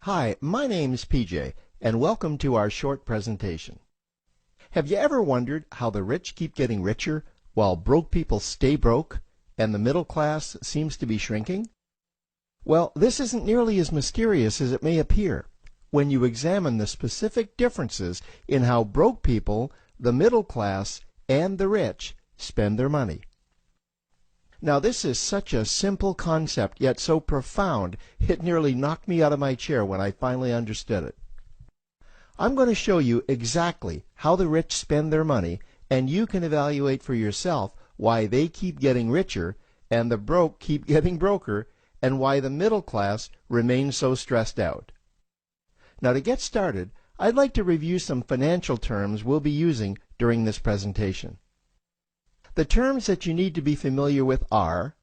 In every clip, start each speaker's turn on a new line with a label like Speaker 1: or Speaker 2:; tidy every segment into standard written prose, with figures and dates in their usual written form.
Speaker 1: Hi, my name's PJ, and welcome to our short presentation. Have you ever wondered how the rich keep getting richer while broke people stay broke and the middle class seems to be shrinking? Well, this isn't nearly as mysterious as it may appear when you examine the specific differences in how broke people, the middle class, and the rich spend their money. Now, this is such a simple concept, yet so profound, it nearly knocked me out of my chair when I finally understood it. I'm going to show you exactly how the rich spend their money, and you can evaluate for yourself why they keep getting richer and the broke keep getting broker, and why the middle class remains so stressed out. Now, to get started, I'd like to review some financial terms we'll be using during this presentation. The terms that you need to be familiar with are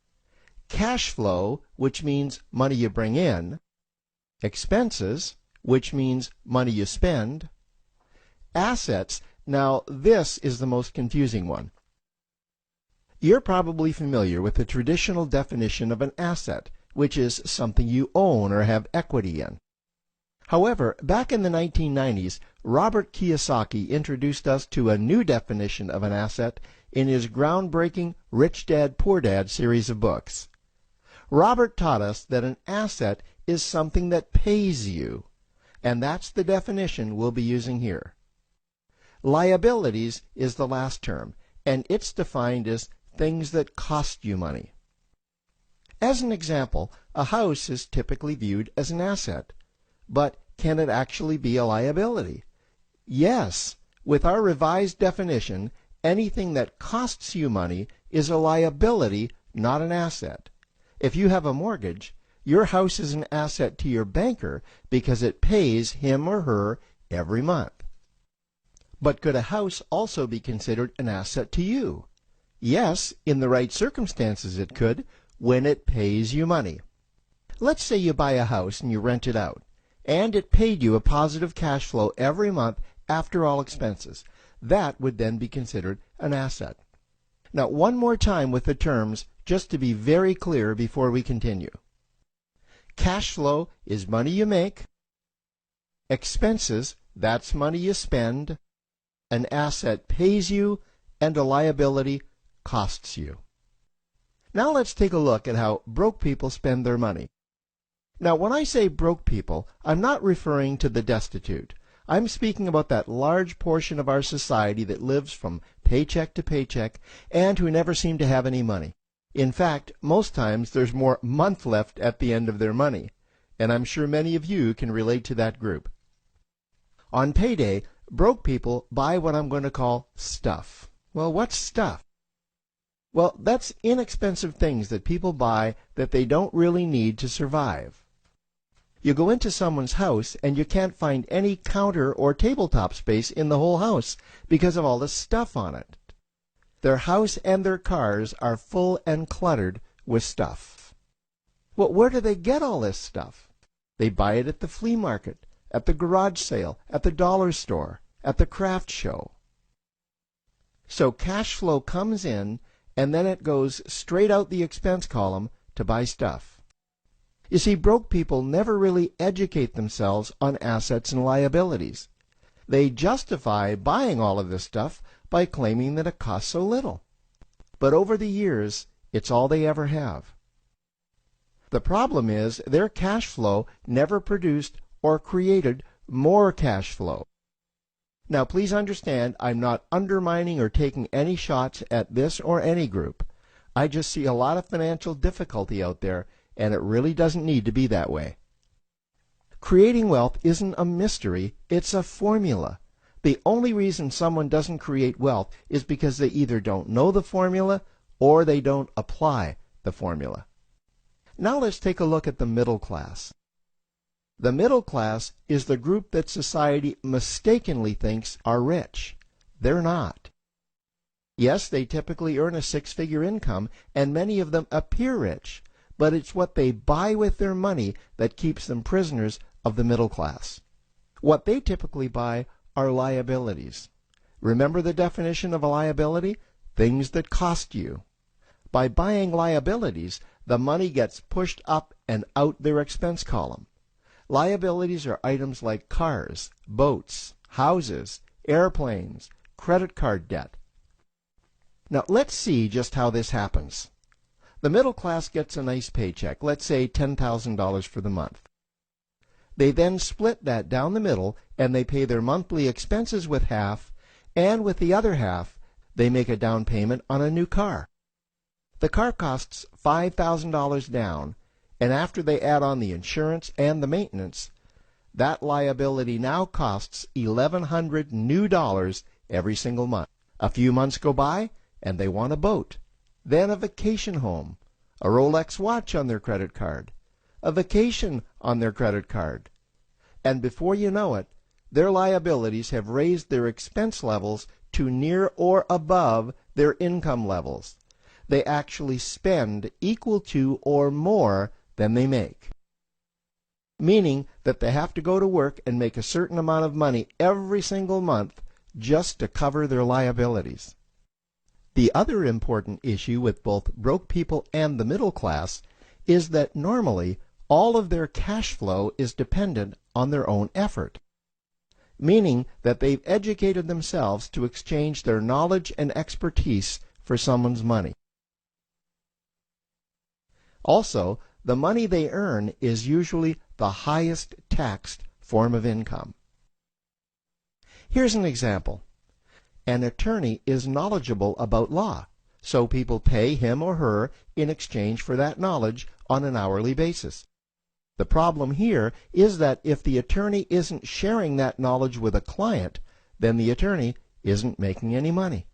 Speaker 1: cash flow, which means money you bring in, expenses, which means money you spend, assets. Now, this is the most confusing one. You're probably familiar with the traditional definition of an asset, which is something you own or have equity in. However, back in the 1990s, Robert Kiyosaki introduced us to a new definition of an asset in his groundbreaking Rich Dad, Poor Dad series of books. Robert taught us that an asset is something that pays you, and that's the definition we'll be using here. Liabilities is the last term, and it's defined as things that cost you money. As an example, a house is typically viewed as an asset, but can it actually be a liability? Yes, with our revised definition, anything that costs you money is a liability, not an asset. If you have a mortgage, your house is an asset to your banker because it pays him or her every month. But could a house also be considered an asset to you? Yes, in the right circumstances it could, when it pays you money. Let's say you buy a house and you rent it out, and it paid you a positive cash flow every month after all expenses. That would then be considered an asset. Now, one more time with the terms, just to be very clear before we continue. Cash flow is money you make. Expenses, that's money you spend. An asset pays you, and a liability costs you. Now let's take a look at how broke people spend their money. Now, when I say broke people, I'm not referring to the destitute. I'm speaking about that large portion of our society that lives from paycheck to paycheck and who never seem to have any money. In fact, most times there's more month left at the end of their money, and I'm sure many of you can relate to that group. On payday, broke people buy what I'm going to call stuff. Well, what's stuff? Well, that's inexpensive things that people buy that they don't really need to survive. You go into someone's house and you can't find any counter or tabletop space in the whole house because of all the stuff on it. Their house and their cars are full and cluttered with stuff. Well, where do they get all this stuff? They buy it at the flea market, at the garage sale, at the dollar store, at the craft show. So cash flow comes in and then it goes straight out the expense column to buy stuff. You see, broke people never really educate themselves on assets and liabilities. They justify buying all of this stuff by claiming that it costs so little. But over the years, it's all they ever have. The problem is their cash flow never produced or created more cash flow. Now, please understand, I'm not undermining or taking any shots at this or any group. I just see a lot of financial difficulty out there, and it really doesn't need to be that way. Creating wealth isn't a mystery, it's a formula. The only reason someone doesn't create wealth is because they either don't know the formula or they don't apply the formula. Now let's take a look at the middle class. The middle class is the group that society mistakenly thinks are rich. They're not. Yes, they typically earn a six-figure income, and many of them appear rich, but it's what they buy with their money that keeps them prisoners of the middle class. What they typically buy are liabilities. Remember the definition of a liability? Things that cost you. By buying liabilities, the money gets pushed up and out their expense column. Liabilities are items like cars, boats, houses, airplanes, credit card debt. Now let's see just how this happens. The middle class gets a nice paycheck, let's say $10,000 for the month. They then split that down the middle and they pay their monthly expenses with half, and with the other half they make a down payment on a new car. The car costs $5,000 down, and after they add on the insurance and the maintenance, that liability now costs $1,100 new dollars every single month. A few months go by and they want a boat, then a vacation home, a Rolex watch on their credit card, a vacation on their credit card. And before you know it, their liabilities have raised their expense levels to near or above their income levels. They actually spend equal to or more than they make, meaning that they have to go to work and make a certain amount of money every single month just to cover their liabilities. The other important issue with both broke people and the middle class is that normally all of their cash flow is dependent on their own effort, meaning that they've educated themselves to exchange their knowledge and expertise for someone's money. Also, the money they earn is usually the highest taxed form of income. Here's an example. An attorney is knowledgeable about law, so people pay him or her in exchange for that knowledge on an hourly basis. The problem here is that if the attorney isn't sharing that knowledge with a client, then the attorney isn't making any money.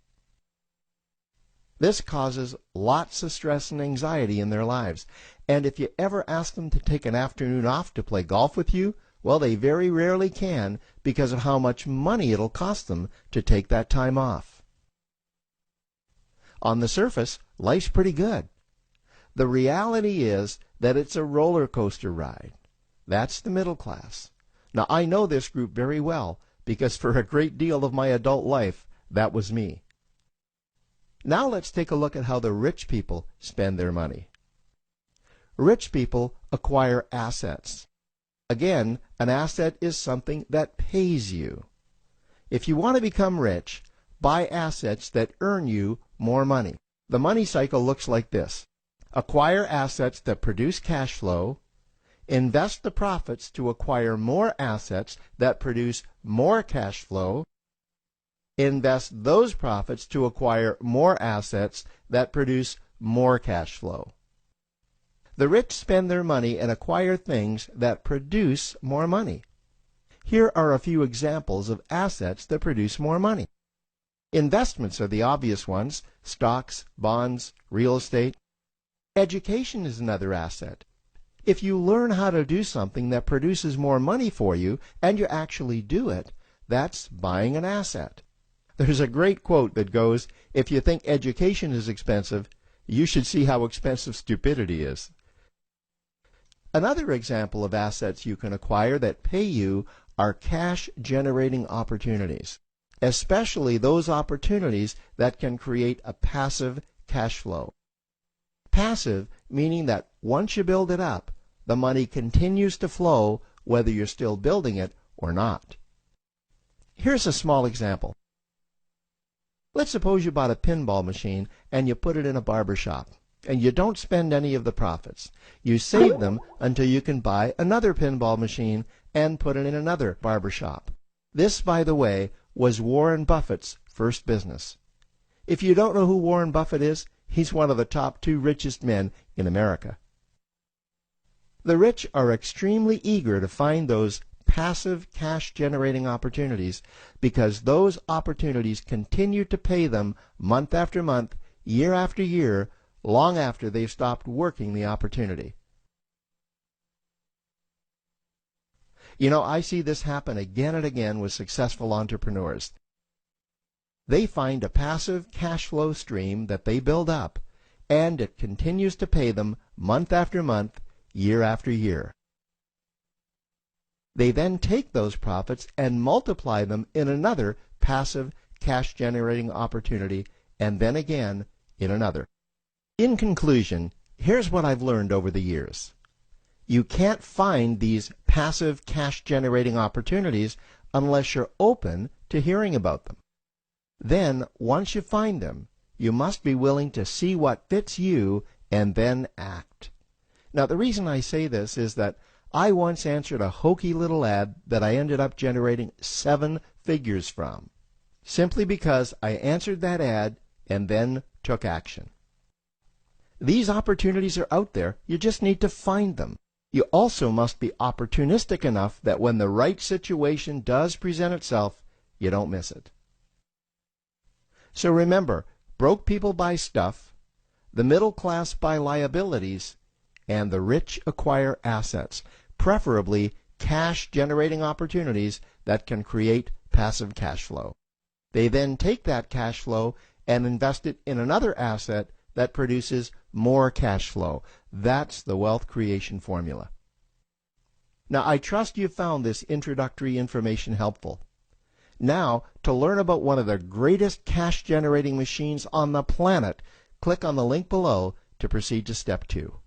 Speaker 1: This causes lots of stress and anxiety in their lives, and if you ever ask them to take an afternoon off to play golf with you, well, they very rarely can because of how much money it'll cost them to take that time off. On the surface, life's pretty good. The reality is that it's a roller coaster ride. That's the middle class. Now, I know this group very well because for a great deal of my adult life, that was me. Now let's take a look at how the rich people spend their money. Rich people acquire assets. Again, an asset is something that pays you. If you want to become rich, buy assets that earn you more money. The money cycle looks like this. Acquire assets that produce cash flow, invest the profits to acquire more assets that produce more cash flow, invest those profits to acquire more assets that produce more cash flow. The rich spend their money and acquire things that produce more money. Here are a few examples of assets that produce more money. Investments are the obvious ones: stocks, bonds, real estate. Education is another asset. If you learn how to do something that produces more money for you and you actually do it, that's buying an asset. There's a great quote that goes, "If you think education is expensive, you should see how expensive stupidity is." Another example of assets you can acquire that pay you are cash-generating opportunities, especially those opportunities that can create a passive cash flow. Passive meaning that once you build it up, the money continues to flow whether you're still building it or not. Here's a small example. Let's suppose you bought a pinball machine and you put it in a barber shop, and you don't spend any of the profits. You save them until you can buy another pinball machine and put it in another barber shop. This, by the way, was Warren Buffett's first business. If you don't know who Warren Buffett is, he's one of the top 2 richest men in America. The rich are extremely eager to find those passive cash-generating opportunities because those opportunities continue to pay them month after month, year after year, long after they've stopped working the opportunity. You know, I see this happen again and again with successful entrepreneurs. They find a passive cash flow stream that they build up, and it continues to pay them month after month, year after year. They then take those profits and multiply them in another passive cash-generating opportunity, and then again in another. In conclusion, here's what I've learned over the years. You can't find these passive cash generating opportunities unless you're open to hearing about them. Then, once you find them, you must be willing to see what fits you and then act. Now, the reason I say this is that I once answered a hokey little ad that I ended up generating 7 figures from, simply because I answered that ad and then took action. These opportunities are out there, you just need to find them. You also must be opportunistic enough that when the right situation does present itself, you don't miss it. So remember, broke people buy stuff, the middle class buy liabilities, and the rich acquire assets, preferably cash-generating opportunities that can create passive cash flow. They then take that cash flow and invest it in another asset that produces more cash flow. That's the wealth creation formula. Now, I trust you found this introductory information helpful. Now, to learn about one of the greatest cash-generating machines on the planet, click on the link below to proceed to step 2.